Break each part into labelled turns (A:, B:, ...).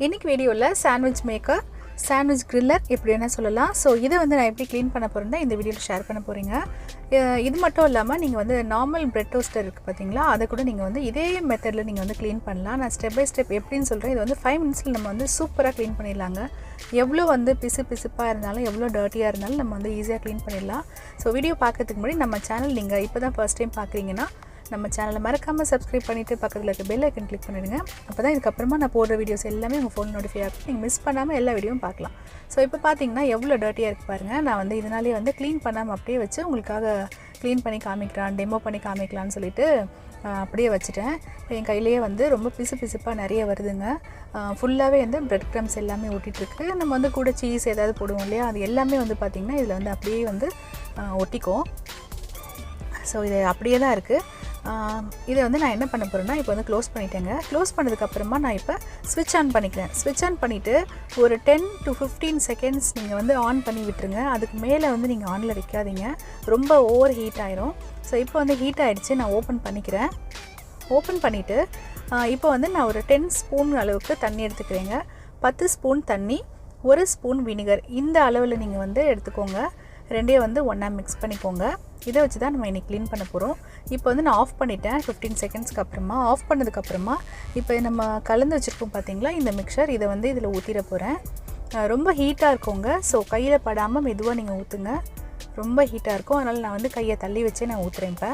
A: இன்னைக்கு வீடியோல sandwich maker sandwich griller எப்படி என்ன சொல்லலாம். ஸோ இதை வந்து நான் எப்படி க்ளீன் பண்ண போகிறேன்னா இந்த வீடியோவில் ஷேர் பண்ண போகிறீங்க. இது மட்டும் இல்லாமல் நீங்கள் வந்து நார்மல் பிரெட் டோஸ்டர் இருக்குது பார்த்தீங்களா, அதை கூட நீங்கள் வந்து இதே மெத்தடில் நீங்கள் வந்து க்ளீன் பண்ணலாம். நான் ஸ்டெப் பை ஸ்டெப் எப்படின்னு சொல்கிறேன். இது வந்து 5 மினிட்ஸில் நம்ம வந்து சூப்பராக க்ளீன் பண்ணிடலாங்க. எவ்வளோ வந்து பிசுப்பாக இருந்தாலும் எவ்வளோ டர்ட்டியாக இருந்தாலும் நம்ம வந்து ஈஸியாக க்ளீன் பண்ணிடலாம். ஸோ வீடியோ பார்க்கறதுக்கு முன்னாடி நம்ம சேனல் நீங்கள் இப்போ தான் ஃபர்ஸ்ட் டைம் பார்க்குறீங்கன்னா நம்ம சேனலை மறக்காமல் சப்ஸ்கிரைப் பண்ணிவிட்டு பக்கத்தில் இருக்க பெல் ஐக்கன் கிளிக் பண்ணிவிடுங்க. அப்போ தான் இதுக்கப்புறமா நான் போடுற வீடியோஸ் எல்லாமே உங்கள் ஃபோன் நோட்டிஃபை ஆகும். நீங்கள் மிஸ் பண்ணாமல் எல்லா வீடியோவும் பார்க்கலாம். ஸோ இப்போ பார்த்தீங்கன்னா எவ்வளோ டர்ட்டியாக இருக்குது பாருங்கள். நான் வந்து இதனாலே வந்து க்ளீன் பண்ணாமல் அப்படியே வச்சு உங்களுக்காக க்ளீன் பண்ணி காமிக்கிறான், டெமோ பண்ணி காமிக்கலான்னு சொல்லிட்டு அப்படியே வச்சுட்டேன். இப்போ என் கையிலேயே வந்து ரொம்ப பிசுப்பாக நிறைய வருதுங்க. ஃபுல்லாகவே வந்து பிரெட் க்ரம்ஸ் எல்லாமே ஒட்டிகிட்ருக்கு. நம்ம வந்து கூட சீஸ் ஏதாவது போடுவோம் இல்லையா, அது எல்லாமே வந்து பார்த்திங்கன்னா இதில் வந்து அப்படியே வந்து ஒட்டிக்கும். ஸோ இது அப்படியே தான் இருக்குது. இதை வந்து நான் என்ன பண்ண போகிறேன்னா இப்போ வந்து க்ளோஸ் பண்ணிட்டேங்க. க்ளோஸ் பண்ணதுக்கப்புறமா நான் இப்போ ஸ்விட்ச் ஆன் பண்ணிக்கிறேன். ஸ்விட்ச் ஆன் பண்ணிவிட்டு ஒரு 10 to 15 செகண்ட்ஸ் நீங்கள் வந்து ஆன் பண்ணி விட்டுருங்க. அதுக்கு மேலே வந்து நீங்கள் ஆனில் வைக்காதீங்க, ரொம்ப ஓவர் ஹீட் ஆயிரும். ஸோ இப்போ வந்து ஹீட் ஆகிடுச்சு. நான் ஓப்பன் பண்ணிக்கிறேன். ஓப்பன் பண்ணிவிட்டு இப்போ வந்து நான் ஒரு 10 ஸ்பூன் அளவுக்கு தண்ணி எடுத்துக்கிறேங்க. 10 ஸ்பூன் தண்ணி, 1 ஸ்பூன் வினிகர், இந்த அளவில் நீங்கள் வந்து எடுத்துக்கோங்க. ரெண்டையும் வந்து ஒன்றா மிக்ஸ் பண்ணிக்கோங்க. இதை வச்சு தான் நம்ம இன்றைக்கி க்ளீன் பண்ண போகிறோம். இப்போ வந்து நான் ஆஃப் பண்ணிட்டேன் 15 செகண்ட்ஸ்க்கு அப்புறமா. ஆஃப் பண்ணதுக்கப்புறமா இப்போ நம்ம கலந்து வச்சுருக்கோம் பார்த்தீங்களா இந்த மிக்சர், இதை வந்து இதில் ஊற்றிட போகிறேன். ரொம்ப ஹீட்டாக இருக்குங்க. ஸோ கையில் படாமல் மெதுவாக நீங்கள் ஊற்றுங்க. ரொம்ப ஹீட்டாக இருக்கும், அதனால் நான் வந்து கையை தள்ளி வச்சே நான் ஊற்றுறேன். இப்போ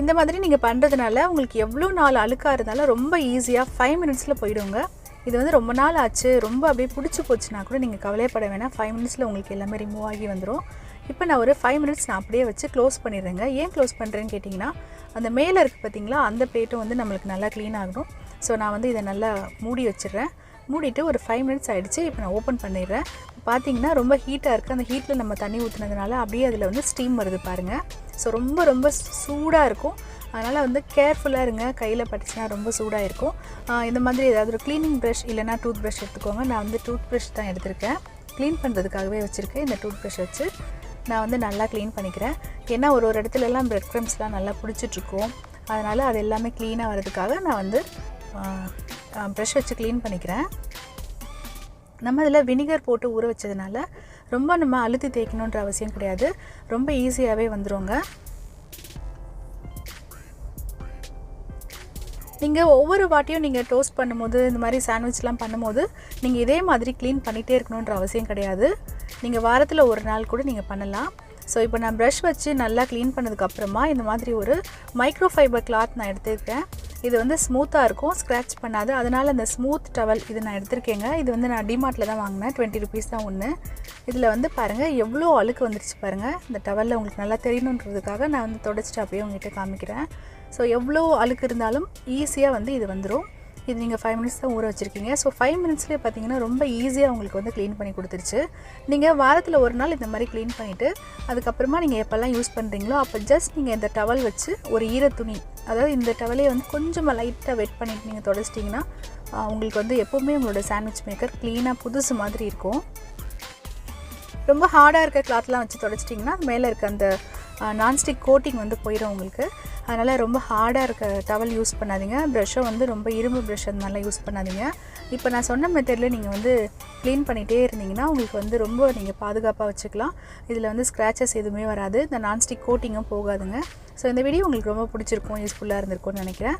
A: இந்த மாதிரி நீங்கள் பண்ணுறதுனால உங்களுக்கு எவ்வளோ நாள் அழுக்காக இருந்தாலும் ரொம்ப ஈஸியாக 5 மினிட்ஸில் போயிடுங்க. இது வந்து ரொம்ப நாள் ஆச்சு, ரொம்ப அப்படியே பிடிச்சி போச்சுன்னா கூட நீங்கள் கவலைப்பட வேணாம். 5 மினிட்ஸில் உங்களுக்கு எல்லாமே ரிமூவ் ஆகி வந்துடும். இப்போ நான் ஒரு 5 மினிட்ஸ் நான் அப்படியே வச்சு க்ளோஸ் பண்ணிடுறேங்க. ஏன் க்ளோஸ் பண்ணுறேன்னு கேட்டிங்கன்னா அந்த மேலே இருக்குது பார்த்தீங்களா, அந்த பிளேட்டும் வந்து நம்மளுக்கு நல்லா க்ளீன் ஆகணும். ஸோ நான் வந்து இதை நல்லா மூடி வச்சிடுறேன். மூடிட்டு ஒரு 5 மினிட்ஸ் ஆகிடுச்சு. இப்போ நான் ஓப்பன் பண்ணிடுறேன். பார்த்தீங்கன்னா ரொம்ப ஹீட்டாக இருக்குது. அந்த ஹீட்டில் நம்ம தண்ணி ஊற்றுனதுனால அப்படியே அதில் வந்து ஸ்டீம் வருது பாருங்கள். ஸோ ரொம்ப சூடாக இருக்கும். அதனால் வந்து கேர்ஃபுல்லாக இருங்க, கையில் பட்டுச்சுன்னா ரொம்ப சூடாக இருக்கும். இந்த மாதிரி ஏதாவது ஒரு க்ளீனிங் ப்ரஷ் இல்லைனா டூத் ப்ரஷ் எடுத்துக்கோங்க. நான் வந்து டூத் ப்ரஷ் தான் எடுத்திருக்கேன். க்ளீன் பண்ணுறதுக்காகவே வச்சுருக்கேன். இந்த டூத் ப்ரஷ் வச்சு நான் வந்து நல்லா க்ளீன் பண்ணிக்கிறேன். ஏன்னா ஒரு இடத்துலலாம் பிரெட் க்ரம்ஸ்லாம் நல்லா பிடிச்சிட்ருக்கும். அதனால் அது எல்லாமே க்ளீனாக வரதுக்காக நான் வந்து ப்ரஷ் வச்சு க்ளீன் பண்ணிக்கிறேன். நம்ம இதில் வினிகர் போட்டு ஊற வச்சதுனால ரொம்ப நம்ம அழுத்தி தேய்க்கணுன்ற அவசியம் கிடையாது. ரொம்ப ஈஸியாகவே வந்துடுங்க. நீங்கள் ஒவ்வொரு வாட்டியும் நீங்கள் டோஸ்ட் பண்ணும்போது இந்த மாதிரி சாண்ட்விச்லாம் பண்ணும்போது நீங்கள் இதே மாதிரி க்ளீன் பண்ணிகிட்டே இருக்கணுன்ற அவசியம் கிடையாது. நீங்கள் வாரத்தில் ஒரு நாள் கூட நீங்கள் பண்ணலாம். ஸோ இப்போ நான் ப்ரஷ் வச்சு நல்லா க்ளீன் பண்ணதுக்கப்புறமா இந்த மாதிரி ஒரு மைக்ரோ ஃபைபர் கிளாத் நான் எடுத்துருக்கேன். இது வந்து ஸ்மூத்தாக இருக்கும், ஸ்க்ராட்ச் பண்ணாது. அதனால் அந்த ஸ்மூத் டவல் இது நான் எடுத்திருக்கேங்க. இது வந்து நான் டிமார்ட்டில் தான் வாங்கினேன். 20 rupees தான் ஒன்று. இதில் வந்து பாருங்கள் எவ்வளோ அழுக்கு வந்துருச்சு பாருங்கள். இந்த டவலில் உங்களுக்கு நல்லா தெரியணுன்றதுக்காக நான் வந்து தொடச்சிட்டு அப்படியே உங்கள்கிட்ட காமிக்கிறேன். ஸோ எவ்வளோ அழுக்கு இருந்தாலும் ஈஸியாக வந்து இது வந்துடும். இது நீங்கள் 5 மினிட்ஸ் தான் ஊற வச்சுருக்கீங்க. ஸோ 5 மினிட்ஸ்லேயே பார்த்தீங்கன்னா ரொம்ப ஈஸியாக உங்களுக்கு வந்து க்ளீன் பண்ணி கொடுத்துருச்சு. நீங்கள் வாரத்தில் ஒரு நாள் இந்த மாதிரி க்ளீன் பண்ணிவிட்டு அதுக்கப்புறமா நீங்கள் எப்போல்லாம் யூஸ் பண்ணுறீங்களோ அப்போ ஜஸ்ட் நீங்கள் இந்த டவல் வச்சு ஒரு ஈர துணி, அதாவது இந்த டவலே வந்து கொஞ்சமாக லைட்டாக வெட் பண்ணிவிட்டு நீங்கள் தொடச்சிட்டிங்கன்னா உங்களுக்கு வந்து எப்போவுமே உங்களோட சாண்ட்விச் மேக்கர் க்ளீனாக புதுசு மாதிரி இருக்கும். ரொம்ப ஹார்டாக இருக்க கிளாத்லாம் வச்சு தொடச்சிட்டிங்கன்னா மேலே இருக்க அந்த நான்ஸ்டிக் கோட்டிங் வந்து போயிடும் உங்களுக்கு. அதனால் ரொம்ப ஹார்டாக இருக்க டவல் யூஸ் பண்ணாதீங்க. ப்ரஷ்ஷை வந்து ரொம்ப இரும்பு ப்ரஷ் அந்த மாதிரிலாம் யூஸ் பண்ணாதீங்க. இப்போ நான் சொன்ன மெத்தடில் நீங்கள் வந்து க்ளீன் பண்ணிகிட்டே இருந்தீங்கன்னா உங்களுக்கு வந்து ரொம்ப நீங்கள் பாதுகாப்பாக வச்சுக்கலாம். இதில் வந்து ஸ்க்ராச்சஸ் எதுவுமே வராது, இந்த நான்ஸ்டிக் கோட்டிங்கும் போகாதுங்க. ஸோ இந்த வீடியோ உங்களுக்கு ரொம்ப பிடிச்சிருக்கும், யூஸ்ஃபுல்லாக இருந்திருக்கும்னு நினைக்கிறேன்.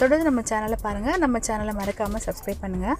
A: தொடர்ந்து நம்ம சேனலை பாருங்கள். நம்ம சேனலை மறக்காமல் சப்ஸ்கிரைப் பண்ணுங்கள்.